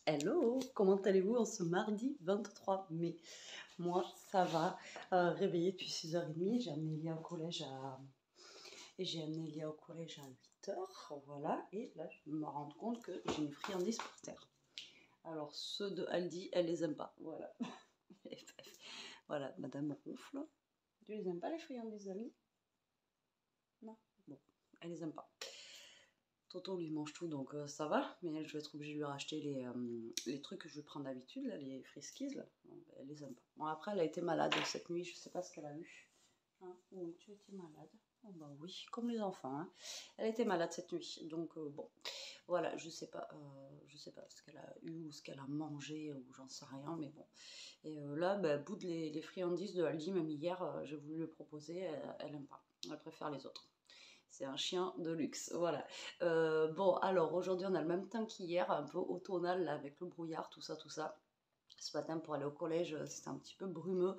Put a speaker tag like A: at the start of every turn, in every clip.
A: Hello, comment allez-vous en ce mardi 23 mai? Moi, ça va. Réveillée depuis 6h30, j'ai amené Elia au collège à... Et j'ai amené Elia au collège à 8h, voilà. Et là, je me rends compte que j'ai une friandise par terre. Alors, ceux de Aldi, elle les aime pas, voilà. Voilà, Madame Ronfle. Tu les aimes pas les friandises d'Aldi? Non? Bon, elle les aime pas. Toto lui mange tout donc ça va, mais je vais être obligée de lui racheter les trucs que je lui prends d'habitude, là, les friskies, là. Bon, ben, elle les aime pas. Bon, après, elle a été malade cette nuit, je sais pas ce qu'elle a eu. Hein, oui, tu étais malade. Oh, bah oui, comme les enfants. Hein. Elle était malade cette nuit, donc bon, voilà, je sais pas ce qu'elle a eu ou ce qu'elle a mangé ou j'en sais rien, mais bon. Et là, bah, bout de les friandises de Aldi, même hier, j'ai voulu lui proposer, elle aime pas, elle préfère les autres. C'est un chien de luxe, voilà. Bon, alors aujourd'hui on a le même temps qu'hier, un peu automnal là, avec le brouillard, tout ça, tout ça. Ce matin pour aller au collège, c'était un petit peu brumeux,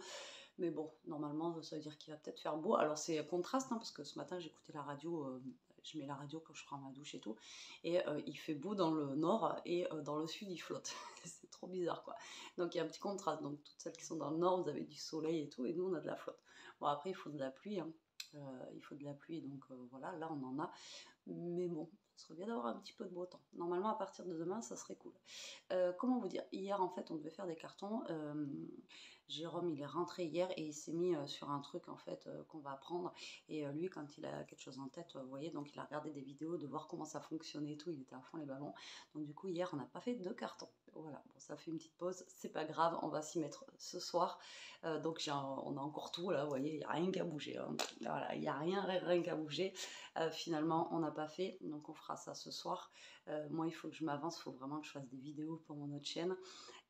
A: mais bon, normalement ça veut dire qu'il va peut-être faire beau. Alors c'est contraste, hein, parce que ce matin j'écoutais la radio, je mets la radio quand je prends ma douche et tout, et il fait beau dans le nord et dans le sud il flotte. C'est trop bizarre quoi. Donc il y a un petit contraste. Donc toutes celles qui sont dans le nord, vous avez du soleil et tout, et nous on a de la flotte. Bon après il faut de la pluie, hein. Il faut de la pluie, donc voilà, là on en a. Mais bon, ça serait bien d'avoir un petit peu de beau temps. Normalement, à partir de demain, ça serait cool. Comment vous dire? Hier, en fait, on devait faire des cartons. Jérôme, il est rentré hier et il s'est mis sur un truc, en fait, qu'on va apprendre. Et lui, quand il a quelque chose en tête, vous voyez, donc il a regardé des vidéos de voir comment ça fonctionnait et tout. Il était à fond les ballons. Donc du coup, hier, on n'a pas fait de cartons. Voilà, bon, ça fait une petite pause. C'est pas grave, on va s'y mettre ce soir. Donc on a encore tout, là, vous voyez, il n'y a rien qu'à bouger. Hein. Voilà, il n'y a rien qu'à bouger. Finalement, on n'a pas fait, donc on fera ça ce soir. Moi, il faut que je m'avance, il faut vraiment que je fasse des vidéos pour mon autre chaîne.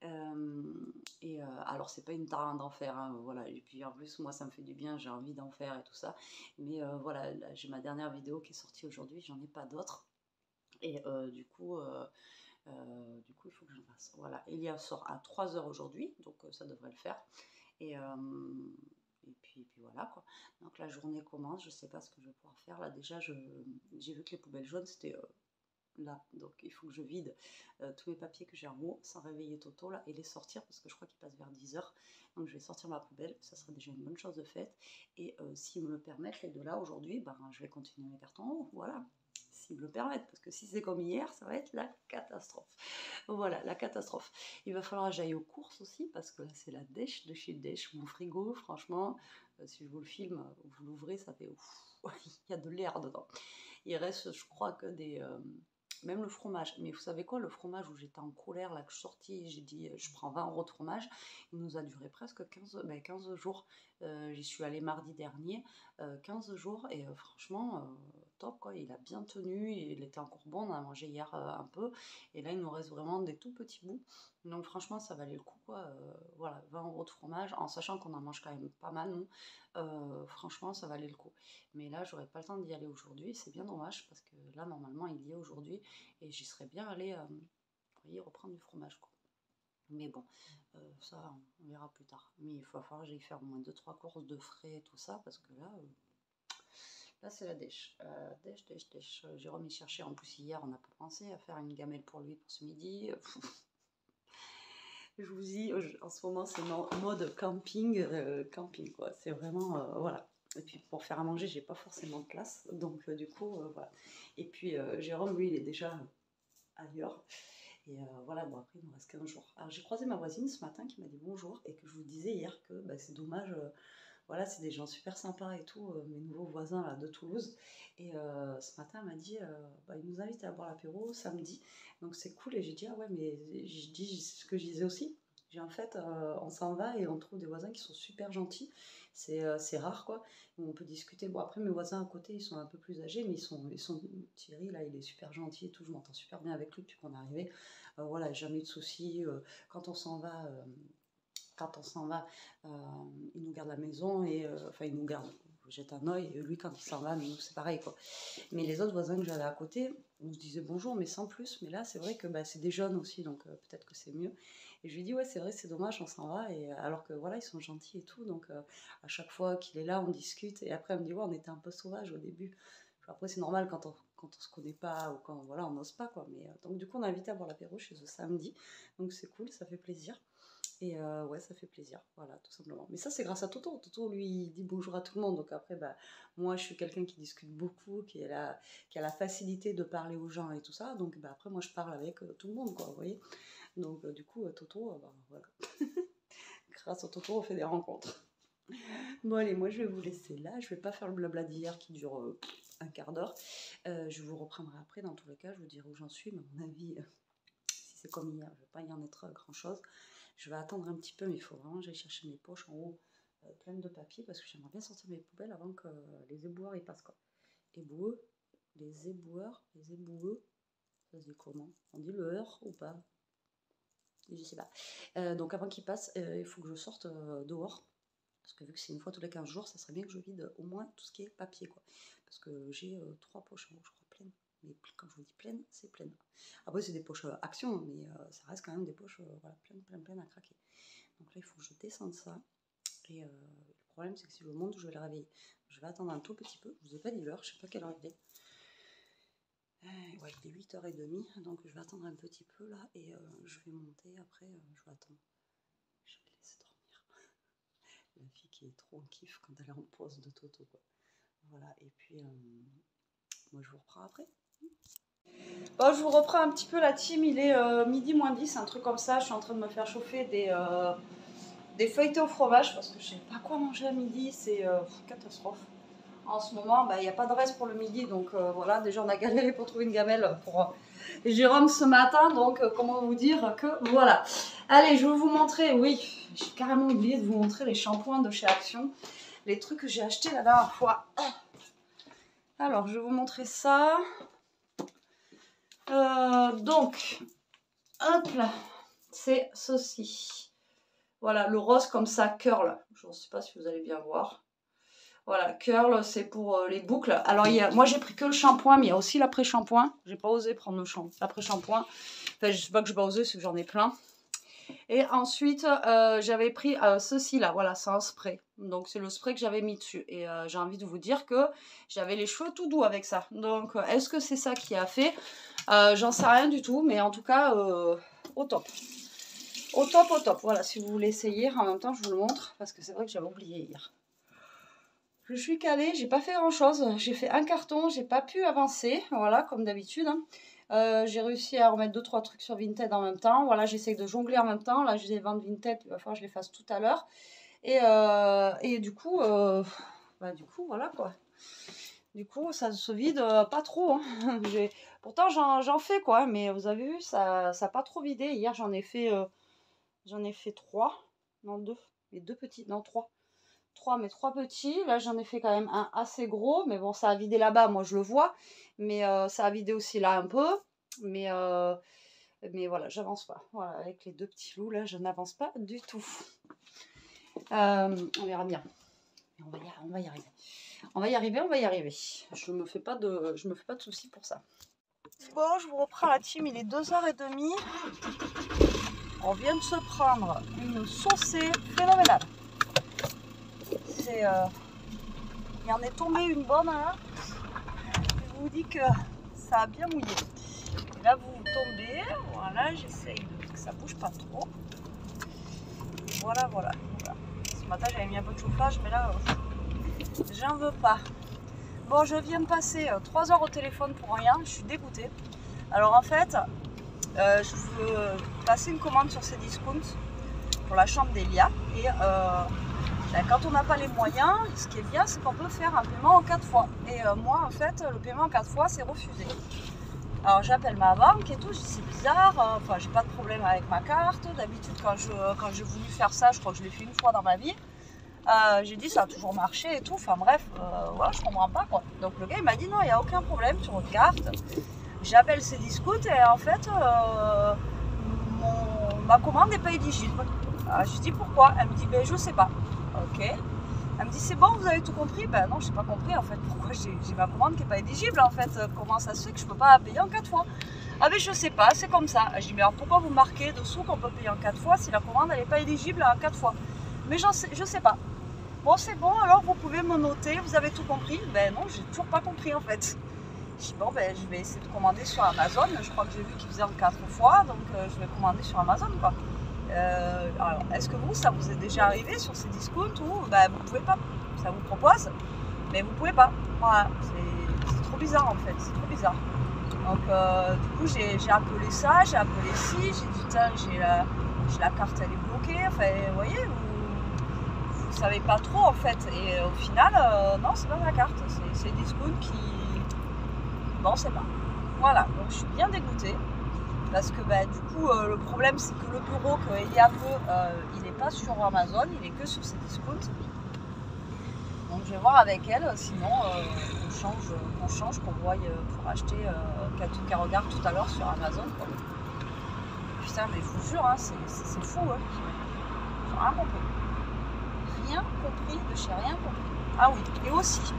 A: Alors, c'est pas une tare d'en faire, hein, voilà. Et puis en plus, moi, ça me fait du bien, j'ai envie d'en faire et tout ça. Mais voilà, j'ai ma dernière vidéo qui est sortie aujourd'hui, j'en ai pas d'autres. Et du coup, il faut que je fasse. Voilà, Elia sort à 3h aujourd'hui, donc ça devrait le faire. Et, puis voilà quoi. Donc la journée commence, je sais pas ce que je vais pouvoir faire. Là déjà, j'ai vu que les poubelles jaunes c'était là. Donc il faut que je vide tous mes papiers que j'ai en haut sans réveiller Toto là et les sortir parce que je crois qu'il passe vers 10h. Donc je vais sortir ma poubelle, ça sera déjà une bonne chose de faite. Et s'ils me le permettent, les deux là aujourd'hui, ben, je vais continuer mes cartons en haut. Voilà. S'ils me le permettent, parce que si c'est comme hier, ça va être la catastrophe. Voilà, la catastrophe. Il va falloir que j'aille aux courses aussi, parce que là, c'est la dèche de chez Dèche. Mon frigo, franchement, si je vous le filme, vous l'ouvrez, ça fait ouf, il y a de l'air dedans. Il reste, je crois, que même le fromage. Mais vous savez quoi, le fromage où j'étais en colère, là, que je suis sortie, j'ai dit, je prends 20 € de fromage, il nous a duré presque 15 jours. J'y suis allée mardi dernier, 15 jours, et franchement, top, quoi. Il a bien tenu, il était encore bon, on a mangé hier un peu, et là, il nous reste vraiment des tout petits bouts. Donc franchement, ça valait le coup, quoi. Voilà, 20 € de fromage, en sachant qu'on en mange quand même pas mal, nous. Franchement, ça valait le coup. Mais là, j'aurais pas le temps d'y aller aujourd'hui. C'est bien dommage parce que là, normalement, il y est aujourd'hui et j'y serais bien allée, vous voyez, reprendre du fromage, quoi. Mais bon, ça, on verra plus tard. Mais il va falloir que j'aille faire au moins 2-3 courses de frais et tout ça parce que là c'est la dèche. Dèche. Jérôme, il cherchait. En plus, hier, on n'a pas pensé à faire une gamelle pour lui pour ce midi. Je vous dis, en ce moment, c'est mode camping, camping, quoi. C'est vraiment, voilà. Et puis pour faire à manger, j'ai pas forcément de place, donc du coup, voilà. Et puis Jérôme, lui, il est déjà ailleurs. Et voilà, bon, après, il nous reste qu'un jour. Alors j'ai croisé ma voisine ce matin qui m'a dit bonjour et que je vous disais hier que bah, c'est dommage, voilà, c'est des gens super sympas et tout, mes nouveaux voisins là, de Toulouse. Et ce matin, elle m'a dit, bah, ils nous invitent à boire l'apéro samedi, donc c'est cool. Et j'ai dit, ah ouais, mais je dis ce que je disais aussi. J'ai en fait, on s'en va et on trouve des voisins qui sont super gentils. C'est rare quoi. On peut discuter. Bon après mes voisins à côté ils sont un peu plus âgés mais ils sont Thierry là il est super gentil et tout. Je m'entends super bien avec lui depuis qu'on est arrivé. Voilà jamais de soucis. Quand on s'en va. Quand on s'en va, il nous garde la maison et enfin il nous garde, jette un œil et lui quand il s'en va, nous c'est pareil quoi. Mais les autres voisins que j'avais à côté, on se disait bonjour mais sans plus. Mais là c'est vrai que bah, c'est des jeunes aussi donc peut-être que c'est mieux. Et je lui dis ouais c'est vrai c'est dommage on s'en va et alors que voilà ils sont gentils et tout donc à chaque fois qu'il est là on discute et après elle me dit ouais on était un peu sauvages au début. Après c'est normal quand quand on se connaît pas ou quand voilà, on n'ose pas quoi. Mais donc du coup on a invité à boire l'apéro chez eux samedi, donc c'est cool, ça fait plaisir. Et ouais, ça fait plaisir, voilà, tout simplement. Mais ça, c'est grâce à Toto. Toto, lui, il dit bonjour à tout le monde. Donc après, bah, moi, je suis quelqu'un qui discute beaucoup, qui a la facilité de parler aux gens et tout ça. Donc bah, après, moi, je parle avec tout le monde, quoi, vous voyez. Donc du coup, Toto, bah, voilà. Grâce à Toto, on fait des rencontres. Bon, allez, moi, je vais vous laisser là. Je vais pas faire le blabla d'hier qui dure un quart d'heure. Je vous reprendrai après, dans tous les cas. Je vous dirai où j'en suis. Mais à mon avis, si c'est comme hier, je ne vais pas y en être grand-chose. Je vais attendre un petit peu, mais il faut vraiment que j'aille chercher mes poches en haut pleines de papier parce que j'aimerais bien sortir mes poubelles avant que les éboueurs y passent quoi. Éboueux, les éboueurs, ça se dit comment? On dit le heure ou pas? Je sais pas. Donc avant qu'ils passent, il faut que je sorte dehors. Parce que vu que c'est une fois tous les 15 jours, ça serait bien que je vide au moins tout ce qui est papier quoi. Parce que j'ai 3 poches en haut, je crois, pleines. Mais quand je vous dis pleine, c'est pleine. Après, c'est des poches action, mais ça reste quand même des poches voilà, pleines à craquer. Donc là, il faut que je descende ça. Et le problème, c'est que si je monte, je vais le réveiller. Je vais attendre un tout petit peu. Je ne vous ai pas dit l'heure, je ne sais pas quelle heure il est. Ouais, il est 8h30, donc je vais attendre un petit peu là. Et je vais monter. Après, je vais attendre. Je vais laisser dormir. La fille qui est trop en kiff quand elle est en pause de Toto, quoi. Voilà, et puis moi, je vous reprends après. Bon, je vous reprends un petit peu la team, il est midi moins 10, un truc comme ça. Je suis en train de me faire chauffer des feuilletés au fromage parce que je sais pas quoi manger à midi, c'est catastrophe. En ce moment, il n'y a pas de reste pour le midi, donc voilà, déjà on a galéré pour trouver une gamelle pour Jérôme ce matin, donc comment vous dire que voilà. Allez, je vais vous montrer, oui, j'ai carrément oublié de vous montrer les shampoings de chez Action, les trucs que j'ai achetés la dernière fois. Alors, je vais vous montrer ça. Donc, hop là, c'est ceci. Voilà, le rose comme ça, curl. Je ne sais pas si vous allez bien voir. Voilà, curl, c'est pour les boucles. Alors, moi, j'ai pris que le shampoing, mais il y a aussi l'après-shampoing. J'ai pas osé prendre l'après-shampoing. Enfin, je sais pas que je n'ai pas osé, c'est que j'en ai plein. Et ensuite, j'avais pris ceci là, voilà, c'est un spray. Donc, c'est le spray que j'avais mis dessus. Et j'ai envie de vous dire que j'avais les cheveux tout doux avec ça. Donc, est-ce que c'est ça qui a fait? J'en sais rien du tout, mais en tout cas, au top. Au top, au top. Voilà, si vous voulez essayer, en même temps, je vous le montre, parce que c'est vrai que j'avais oublié hier. Je suis calée, j'ai pas fait grand-chose. J'ai fait un carton, j'ai pas pu avancer, voilà, comme d'habitude. J'ai réussi à remettre 2-3 trucs sur Vinted en même temps. Voilà, j'essaie de jongler en même temps. Là, je les vends Vinted, il va falloir que je les fasse tout à l'heure. Et du coup, voilà quoi. Du coup, ça se vide pas trop. Hein. Pourtant, j'en fais quoi. Mais vous avez vu, ça n'a pas trop vidé. Hier, j'en ai fait 3. Non, 2. Mais 2 petits. Non, 3. 3, mais 3 petits. Là, j'en ai fait quand même un assez gros. Mais bon, ça a vidé là-bas. Moi, je le vois. Mais ça a vidé aussi là un peu. Mais voilà, j'avance pas. Voilà, avec les 2 petits loups, là, je n'avance pas du tout. On verra bien. On va y arriver. On va y arriver. Je me fais pas de soucis pour ça. Bon, je vous reprends la team, il est 2h30. On vient de se prendre une saucée phénoménale. Il en est tombé une bonne là. Je vous dis que ça a bien mouillé. Et là, vous tombez. Voilà, j'essaye que ça bouge pas trop. Et voilà. Ce matin, j'avais mis un peu de chauffage, mais là, j'en veux pas. Bon, je viens de passer 3 heures au téléphone pour rien, je suis dégoûtée. Alors en fait, je veux passer une commande sur Cdiscount pour la chambre d'Elia. Et quand on n'a pas les moyens, ce qui est bien, c'est qu'on peut faire un paiement en 4 fois. Et moi, en fait, le paiement en 4 fois, c'est refusé. Alors j'appelle ma banque et tout, je dis c'est bizarre, enfin j'ai pas de problème avec ma carte. D'habitude, quand j'ai voulu faire ça, je crois que je l'ai fait une fois dans ma vie. J'ai dit ça a toujours marché et tout, enfin bref, voilà, je comprends pas quoi. Donc le gars il m'a dit non, il n'y a aucun problème sur votre carte. J'appelle Cdiscount et en fait ma commande n'est pas éligible. Alors, je dis pourquoi? Elle me dit ben je sais pas. Ok. Elle me dit c'est bon, vous avez tout compris? Ben non, je n'ai pas compris en fait pourquoi j'ai ma commande qui n'est pas éligible en fait. Comment ça se fait que je ne peux pas la payer en 4 fois? Ah ben je sais pas, c'est comme ça. Je dis mais alors pourquoi vous marquez dessous qu'on peut payer en 4 fois si la commande elle n'est pas éligible en 4 fois? Mais je sais pas. Bon, c'est bon, alors vous pouvez me noter, vous avez tout compris? Ben non, j'ai toujours pas compris en fait.
B: Je dis bon ben je vais essayer de commander sur Amazon. Je crois que j'ai vu qu'ils faisaient en 4 fois, donc je vais commander sur Amazon quoi. Alors est-ce que vous, ça vous est déjà arrivé sur ces discounts où ben, vous pouvez pas, ça vous propose, mais vous pouvez pas. Voilà, c'est trop bizarre en fait, c'est trop bizarre. Donc du coup j'ai appelé ça, j'ai appelé ci, j'ai dit tiens j'ai la carte elle est bloquée, enfin vous voyez, vous savez pas trop en fait. Et au final non c'est pas ma carte, c'est Discount qui... Bon c'est pas. Voilà, donc je suis bien dégoûtée. Parce que bah, du coup le problème c'est que le bureau que Elia veut, il n'est pas sur Amazon, il est que sur ces discounts. Donc je vais voir avec elle, sinon qu'on change, qu'on voie pour acheter qu'elle regarde tout à l'heure sur Amazon. Quoi. Putain mais je vous jure, hein, c'est fou. Hein. J'ai rien compris. Rien compris de chez rien compris. Ah oui, et aussi,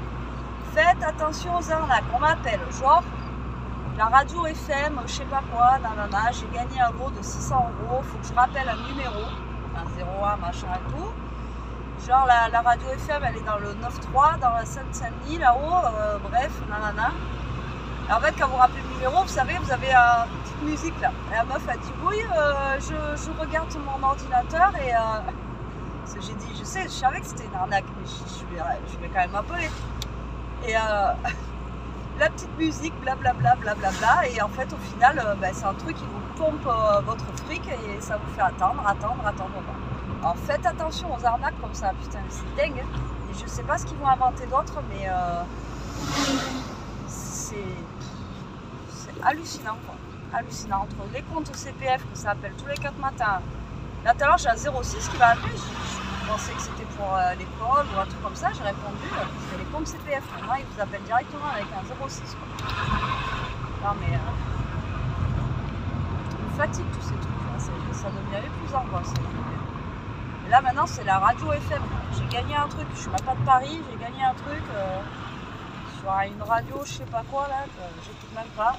B: faites attention aux arnaques. On m'appelle, genre, la radio FM, je sais pas quoi, nanana, j'ai gagné un lot de 600 €, faut que je rappelle un numéro, un 01, machin et tout. Genre la radio FM, elle est dans le 9.3, dans la Seine-Saint-Denis, là-haut, bref, nanana. Et en fait, quand vous rappelez le numéro, vous savez, vous avez une petite musique là. Et la meuf a dit, oui, je regarde sur mon ordinateur et... j'ai dit, je savais que c'était une arnaque, mais je vais quand même appeler. Et la petite musique, blablabla, blablabla, et en fait, au final, c'est un truc qui vous pompe votre fric et ça vous fait attendre. Alors faites attention aux arnaques comme ça, putain, c'est dingue. Et je sais pas ce qu'ils vont inventer d'autre, mais c'est hallucinant, quoi. Hallucinant. Entre les comptes CPF que ça appelle tous les 4 matins. Là, tout à l'heure, j'ai un 06 qui va appeler. Je pensais que c'était pour l'école ou un truc comme ça. J'ai répondu, c'est les comptes CPF. Maintenant, ils vous appellent directement avec un 06. Quoi. Non, mais ils me fatiguent tous ces trucs-là. Ça devient épuisant, quoi. Et là, maintenant, c'est la radio FM. J'ai gagné un truc. Je suis même pas de Paris. J'ai gagné un truc sur une radio, je sais pas quoi, là, que j'écoute même pas.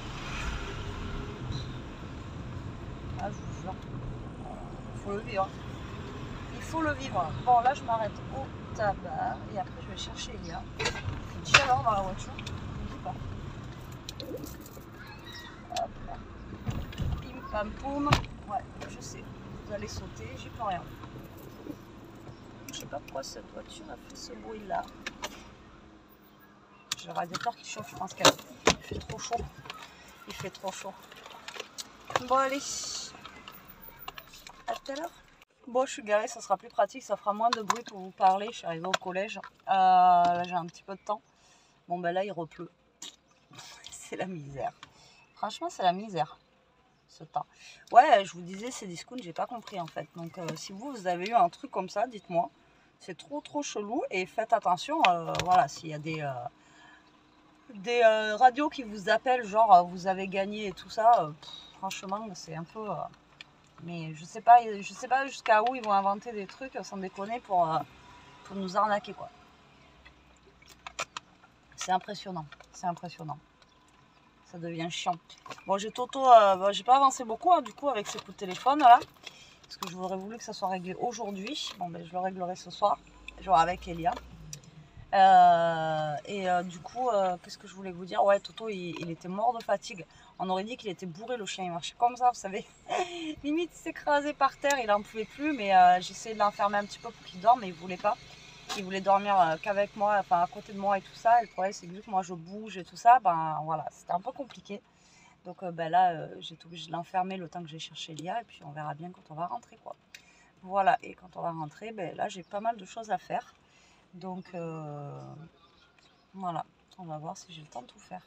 B: Ah, je vous jure. Il faut le vivre. Il faut le vivre. Bon, là, je m'arrête au tabac. Et après, je vais chercher Elia. Il fait une chaleur dans la voiture. Je ne dis pas. Hop là. Pim pam poum. Ouais, je sais. Vous allez sauter. J'y peux rien. Je sais pas pourquoi cette voiture a fait ce bruit-là. J'ai le radiateur qui chauffe. Je pense qu'il fait trop chaud. Il fait trop chaud. Bon, allez. À tout à l'heure. Bon, je suis garée, ça sera plus pratique, ça fera moins de bruit pour vous parler. Je suis arrivée au collège, là j'ai un petit peu de temps. Bon, ben là il repleut. C'est la misère. Franchement, c'est la misère, ce temps. Ouais, je vous disais, ces discounts, j'ai pas compris en fait. Donc, si vous avez eu un truc comme ça, dites-moi. C'est trop chelou et faites attention, voilà, s'il y a des radios qui vous appellent, genre vous avez gagné et tout ça, franchement, c'est un peu... mais je sais pas jusqu'à où ils vont inventer des trucs, sans déconner, pour nous arnaquer, quoi. C'est impressionnant, c'est impressionnant. Ça devient chiant. Bon, j'ai j'ai pas avancé beaucoup, hein, du coup, avec ces coups de téléphone, là. Parce que j'aurais voulu que ça soit réglé aujourd'hui. Bon, ben, je le réglerai ce soir, genre avec Elia. Du coup, qu'est-ce que je voulais vous dire? Ouais, Toto, il était mort de fatigue. On aurait dit qu'il était bourré, le chien. Il marchait comme ça, vous savez. Limite, il s'écrasait par terre, il n'en pouvait plus. Mais j'essayais de l'enfermer un petit peu pour qu'il dorme, mais il ne voulait pas. Il voulait dormir qu'avec moi, enfin à côté de moi et tout ça. Et le problème, c'est que vu que moi je bouge et tout ça, ben voilà, c'était un peu compliqué. Donc là, j'ai été obligée de l'enfermer le temps que j'ai cherché Lia. Et puis on verra bien quand on va rentrer, quoi. Voilà, et quand on va rentrer, ben là, j'ai pas mal de choses à faire. Donc, voilà, on va voir si j'ai le temps de tout faire.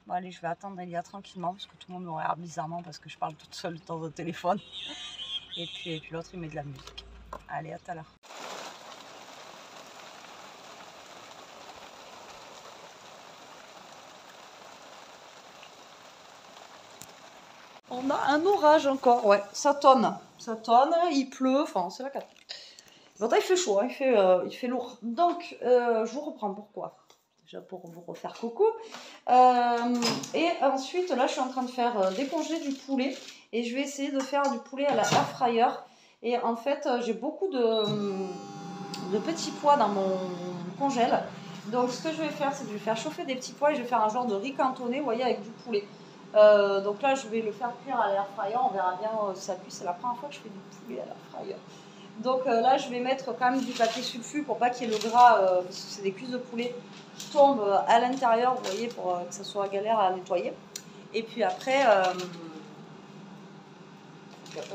B: Bon, allez, je vais attendre Elia tranquillement, parce que tout le monde me regarde bizarrement, parce que je parle toute seule dans le téléphone. Et puis l'autre, il met de la musique. Allez, à tout à l'heure. On a un orage encore, ouais, ça tonne, il pleut, enfin, c'est la cata. Pourtant, il fait chaud, hein, il fait lourd. Donc, je vous reprends pourquoi. Déjà pour vous refaire coucou. Et ensuite, là, je suis en train de faire décongeler du poulet. Et je vais essayer de faire du poulet à la air fryer. Et en fait, j'ai beaucoup de petits pois dans mon congèle. Donc ce que je vais faire, c'est que je vais faire chauffer des petits pois et je vais faire un genre de riz cantonné, vous voyez, avec du poulet. Donc là, je vais le faire cuire à l'air fryer, on verra bien si ça cuit. C'est la première fois que je fais du poulet à l'air fryer. Donc là, je vais mettre quand même du papier sulfu pour pas qu'il y ait le gras, parce que c'est des cuisses de poulet qui tombent à l'intérieur, vous voyez, pour que ça soit galère à nettoyer. Et puis après,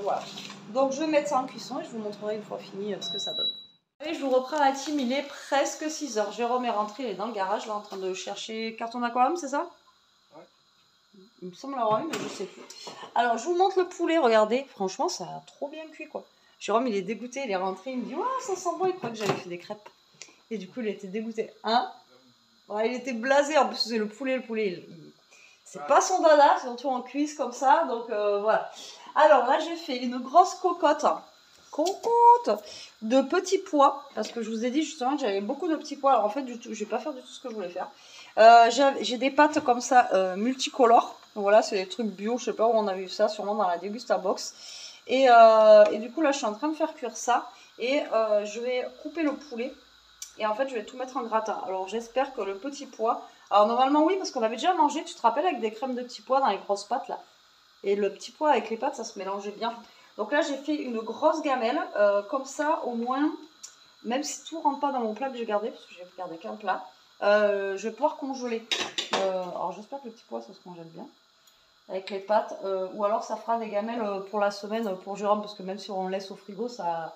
B: voilà. Donc je vais mettre ça en cuisson et je vous montrerai une fois fini ce que ça donne. Allez, je vous reprends la team, il est presque 6 h. Jérôme est rentré, il est dans le garage, là en train de chercher carton d'aquarium, c'est ça? Ouais. Il me semble avoir eu, mais je sais plus. Alors je vous montre le poulet, regardez, franchement ça a trop bien cuit quoi. Jérôme il est dégoûté, il est rentré, il me dit ouais, ça sent bon, il croit que j'avais fait des crêpes. Et du coup il était dégoûté. Hein? Ouais, il était blasé, en plus c'est le poulet, c'est pas son dada, surtout en cuisse comme ça, donc voilà. Alors là j'ai fait une grosse cocotte de petits pois, parce que je vous ai dit justement que j'avais beaucoup de petits pois. Alors en fait du tout, je vais pas faire du tout ce que je voulais faire. J'ai des pâtes comme ça multicolores, voilà, c'est des trucs bio, je sais pas où on a vu ça, sûrement dans la Degusta Box. Et du coup là je suis en train de faire cuire ça et je vais couper le poulet et en fait je vais tout mettre en gratin. Alors j'espère que le petit pois, alors normalement oui, parce qu'on avait déjà mangé, tu te rappelles, avec des crèmes de petits pois dans les grosses pâtes là, et le petit pois avec les pâtes ça se mélangeait bien. Donc là j'ai fait une grosse gamelle, comme ça au moins, même si tout rentre pas dans mon plat que j'ai gardé, parce que j'ai gardé qu'un plat, je vais pouvoir congeler. Alors j'espère que le petit pois ça se congèle bien avec les pâtes, ou alors ça fera des gamelles pour la semaine pour Jérôme, parce que même si on le laisse au frigo ça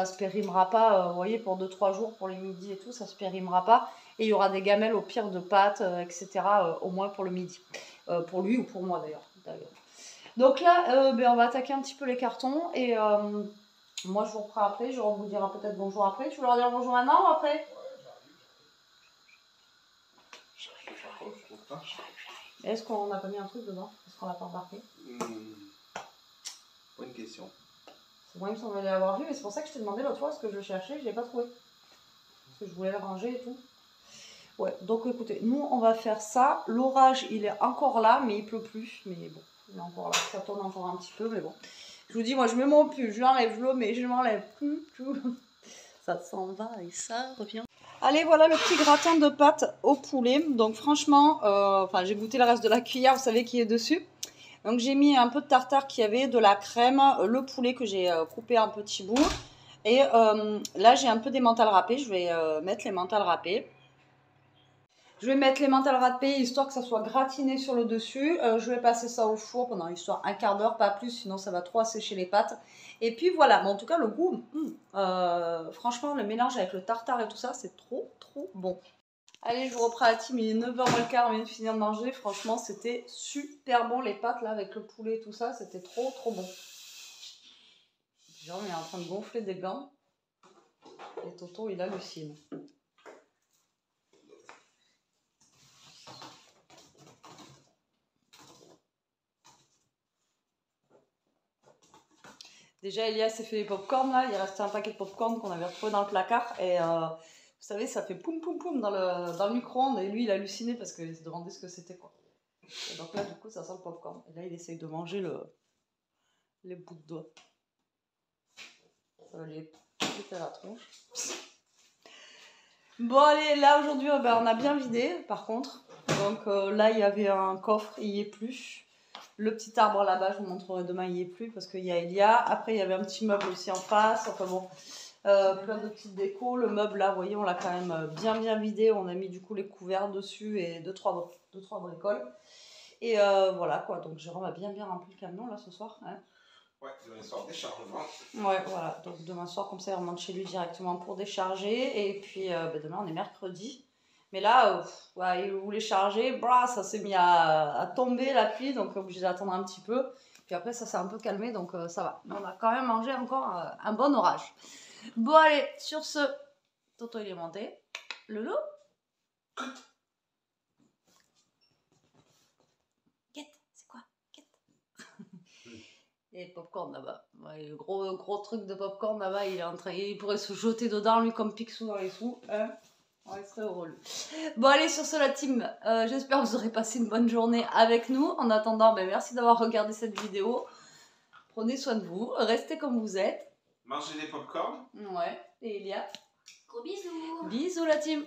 B: se périmera pas, vous voyez, pour 2-3 jours pour les midis et tout, ça se périmera pas, et il y aura des gamelles au pire de pâtes, etc. Au moins pour le midi, pour lui ou pour moi d'ailleurs. Donc là, on va attaquer un petit peu les cartons et moi je vous reprends après, je vous dirai peut-être bonjour après. Tu veux leur dire bonjour maintenant ou après? Est-ce qu'on n'a pas mis un truc dedans? Est-ce qu'on l'a pas embarqué?
C: Bonne question.
B: Moi il me semblait l'avoir vu, mais c'est pour ça que je t'ai demandé l'autre fois ce que je cherchais, je l'ai pas trouvé. Parce que je voulais le ranger et tout. Ouais, donc écoutez, nous on va faire ça. L'orage il est encore là, mais il pleut plus. Mais bon, il est encore là, ça tourne encore un petit peu, mais bon. Je vous dis, moi je mets mon pull, je l'enlève, je le mets, je m'enlève. Ça s'en va et ça revient. Allez, voilà le petit gratin de pâtes au poulet. Donc franchement, enfin j'ai goûté le reste de la cuillère, vous savez qui est dessus. Donc j'ai mis un peu de tartare qui avait, de la crème, le poulet que j'ai coupé en petits bouts. Et là j'ai un peu des mentales râpées, je vais mettre les mentales râpées. Je vais mettre les mentales râpées histoire que ça soit gratiné sur le dessus. Je vais passer ça au four pendant histoire un quart d'heure, pas plus, sinon ça va trop assécher les pâtes. Et puis voilà, mais en tout cas le goût, franchement le mélange avec le tartare et tout ça, c'est trop bon. Allez, je vous reprends la team, il est 9 h moins le quart, on vient de finir de manger. Franchement, c'était super bon les pâtes là avec le poulet et tout ça, c'était trop bon. Jérôme est en train de gonfler des gants et Toto il hallucine. Déjà, Elias s'est fait les pop-corn là, il restait un paquet de pop-corn qu'on avait retrouvé dans le placard et vous savez, ça fait poum poum poum dans le micro-ondes et lui il a halluciné parce qu'il se demandait ce que c'était quoi. Et donc là, du coup, ça sent le pop-corn. Et là, il essaye de manger les bouts de doigts. Ça va lui péter la tronche. Bon, allez, là aujourd'hui, on a bien vidé par contre. Donc là, il y avait un coffre, il n'y est plus. Le petit arbre là-bas, je vous montrerai demain, il n'y est plus parce qu'il y a Elia. Après, il y avait un petit meuble aussi en face. Enfin bon, plein de petites décos. Le meuble là, vous voyez, on l'a quand même bien vidé. On a mis du coup les couverts dessus et 2-3 bricoles. Et voilà quoi, donc Jérôme a bien rempli le camion là ce soir. Hein.
C: Ouais, demain soir déchargement.
B: Ouais, voilà, donc demain soir, comme ça, il remonte chez lui directement pour décharger. Et puis demain, on est mercredi. Mais là, ouais, il voulait charger, bah, ça s'est mis à tomber la pluie, donc obligé d'attendre un petit peu. Puis après, ça s'est un peu calmé, donc ça va. Mais on a quand même mangé encore un bon orage. Bon, allez, sur ce, Toto, il est monté. Loulou. Quête, c'est quoi? Quête. Et popcorn là-bas. Ouais, le gros truc de popcorn là-bas, il pourrait se jeter dedans, lui, comme Picsou dans les sous. Hein. Ouais, il serait heureux. Bon, allez, sur ce, la team, j'espère que vous aurez passé une bonne journée avec nous. En attendant, merci d'avoir regardé cette vidéo. Prenez soin de vous, restez comme vous êtes.
C: Mangez des pop-corn.
B: Ouais, et il y a...
A: Gros bisous.
B: Bisous, la team.